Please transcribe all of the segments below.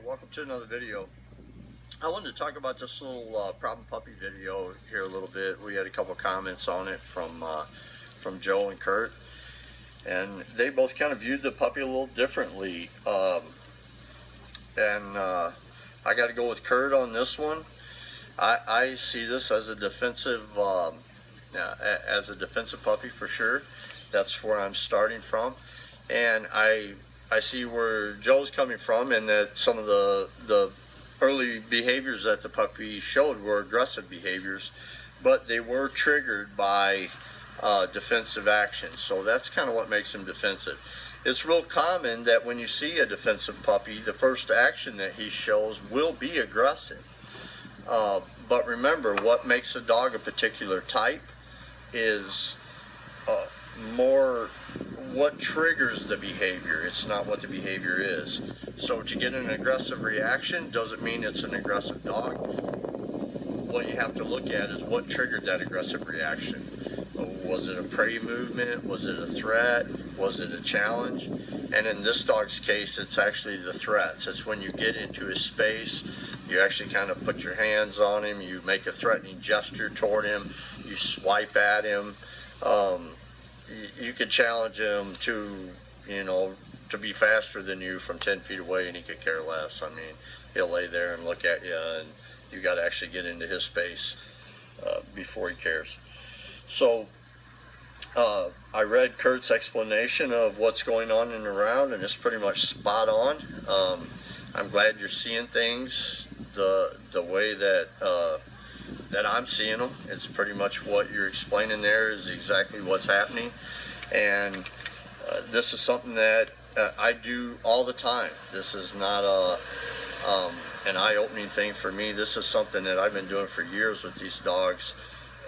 Welcome to another video. I wanted to talk about this little problem puppy video here a little bit. We had a couple comments on it from Joe and Kurt, and they both kind of viewed the puppy a little differently. I got to go with Kurt on this one. I see this as a defensive puppy for sure. That's where I'm starting from, and I see where Joe's coming from, and that some of the early behaviors that the puppy showed were aggressive behaviors, but they were triggered by defensive action. So that's kind of what makes him defensive. It's real common that when you see a defensive puppy, the first action that he shows will be aggressive. But remember, what makes a dog a particular type is more what triggers the behavior. It's not what the behavior is. So to get an aggressive reaction doesn't mean it's an aggressive dog. What you have to look at is what triggered that aggressive reaction. Was it a prey movement? Was it a threat? Was it a challenge? And in this dog's case, it's actually the threats. It's when you get into his space, you actually kind of put your hands on him, you make a threatening gesture toward him, you swipe at him. You could challenge him to be faster than you from 10 feet away, and he could care less. I mean, he'll lay there and look at you, and you got to actually get into his space before he cares. So I read Kurt's explanation of what's going on and around, and it's pretty much spot on. I'm glad you're seeing things the way that I'm seeing them. It's pretty much what you're explaining there is exactly what's happening. And this is something that I do all the time. This is not an eye-opening thing for me. This is something that I've been doing for years with these dogs,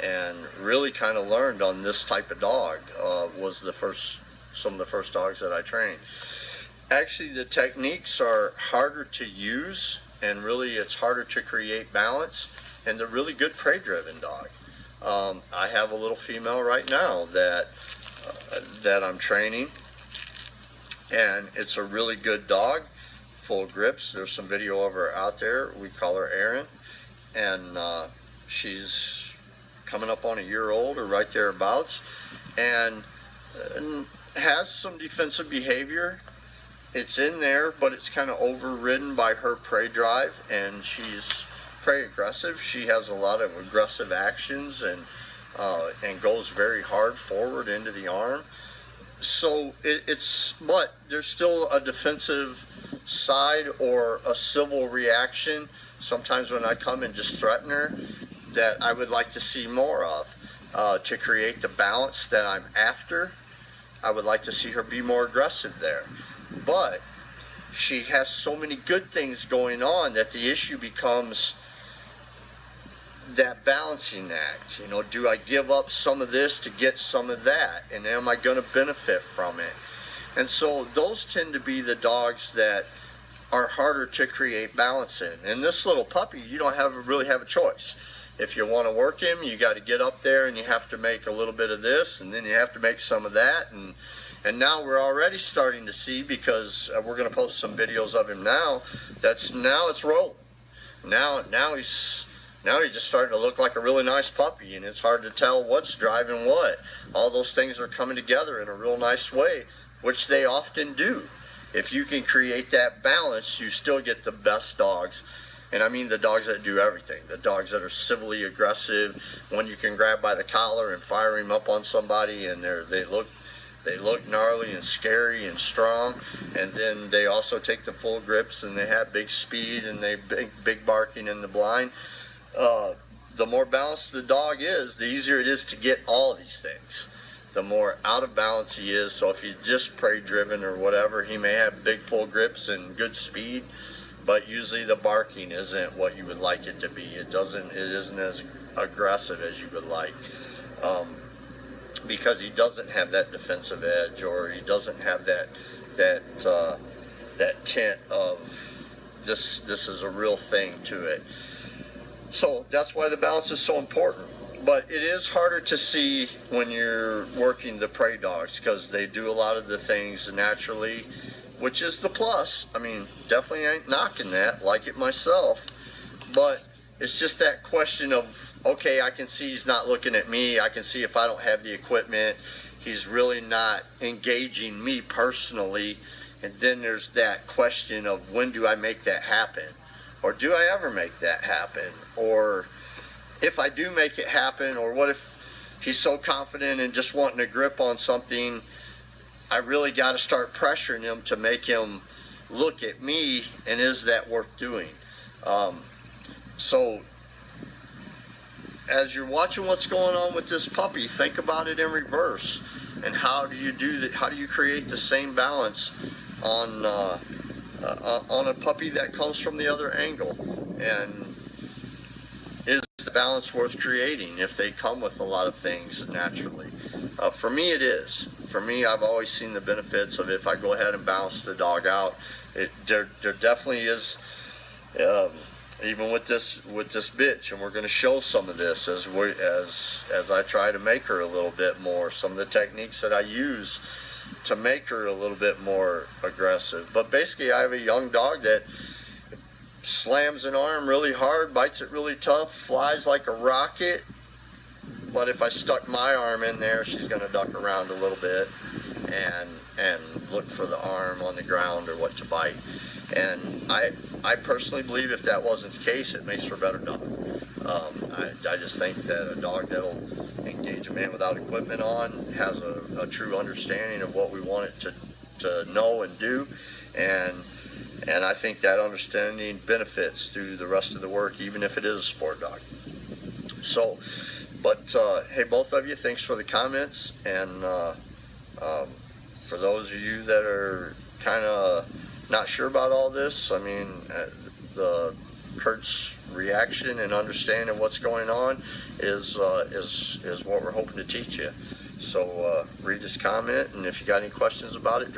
and really kind of learned on this type of dog. Was some of the first dogs that I trained. Actually, the techniques are harder to use, and really it's harder to create balance, and they're really good prey-driven dog. I have a little female right now that I'm training, and it's a really good dog, full grips. There's some video of her out there. We call her Erin, and she's coming up on a year old or right thereabouts, and has some defensive behavior. It's in there, but it's kind of overridden by her prey drive, and she's prey aggressive. She has a lot of aggressive actions and goes very hard forward into the arm. So but there's still a defensive side or a civil reaction sometimes when I come and just threaten her that I would like to see more of to create the balance that I'm after. I would like to see her be more aggressive there, but she has so many good things going on that the issue becomes that balancing act. Do I give up some of this to get some of that, and am I going to benefit from it? And so those tend to be the dogs that are harder to create balance in. And this little puppy, you don't really have a choice. If you want to work him, you got to get up there and you have to make a little bit of this, and then you have to make some of that, and now we're already starting to see, because we're going to post some videos of him now, now it's rolling. Now he's just starting to look like a really nice puppy, and it's hard to tell what's driving what. All those things are coming together in a real nice way, which they often do. If you can create that balance, you still get the best dogs. And I mean the dogs that do everything. The dogs that are civilly aggressive, when you can grab by the collar and fire him up on somebody, and they look gnarly and scary and strong, and then they also take the full grips, and they have big speed, and they big barking in the blind. The more balanced the dog is, the easier it is to get all these things. The more out of balance he is. So if he's just prey driven or whatever, he may have big full grips and good speed, but usually the barking isn't what you would like it to be. It isn't as aggressive as you would like, because he doesn't have that defensive edge, or he doesn't have that tint of this is a real thing to it. So that's why the balance is so important. But it is harder to see when you're working the prey dogs, because they do a lot of the things naturally which is the plus. I mean, definitely ain't knocking that, like it myself, but it's just that question of, okay, I can see he's not looking at me. I can see if I don't have the equipment, he's really not engaging me personally. And then there's that question of, when do I make that happen? Or do I ever make that happen? Or if I do make it happen, or what if he's so confident and just wanting to grip on something, I really got to start pressuring him to make him look at me, and is that worth doing? So as you're watching what's going on with this puppy, think about it in reverse. And how do you do that? How do you create the same balance on a puppy that comes from the other angle? And is the balance worth creating if they come with a lot of things naturally? For me, it is. For me, I've always seen the benefits of, if I go ahead and balance the dog out. There definitely is. Even with this bitch, and we're going to show some of this as I try to make her a little bit more, some of the techniques that I use to make her a little bit more aggressive. But basically, I have a young dog that slams an arm really hard, bites it really tough, flies like a rocket. But if I stuck my arm in there, she's going to duck around a little bit and look for the arm on the ground or what to bite. And I personally believe if that wasn't the case, it makes for a better dog. I just think that a dog that'll engage a man without equipment on has a true understanding of what we want it to know and do. And I think that understanding benefits through the rest of the work, even if it is a sport dog. So, but hey, both of you, thanks for the comments. And for those of you that are kind of not sure about all this, I mean, Kurt's reaction and understanding what's going on is what we're hoping to teach you. So read this comment, and if you got any questions about it,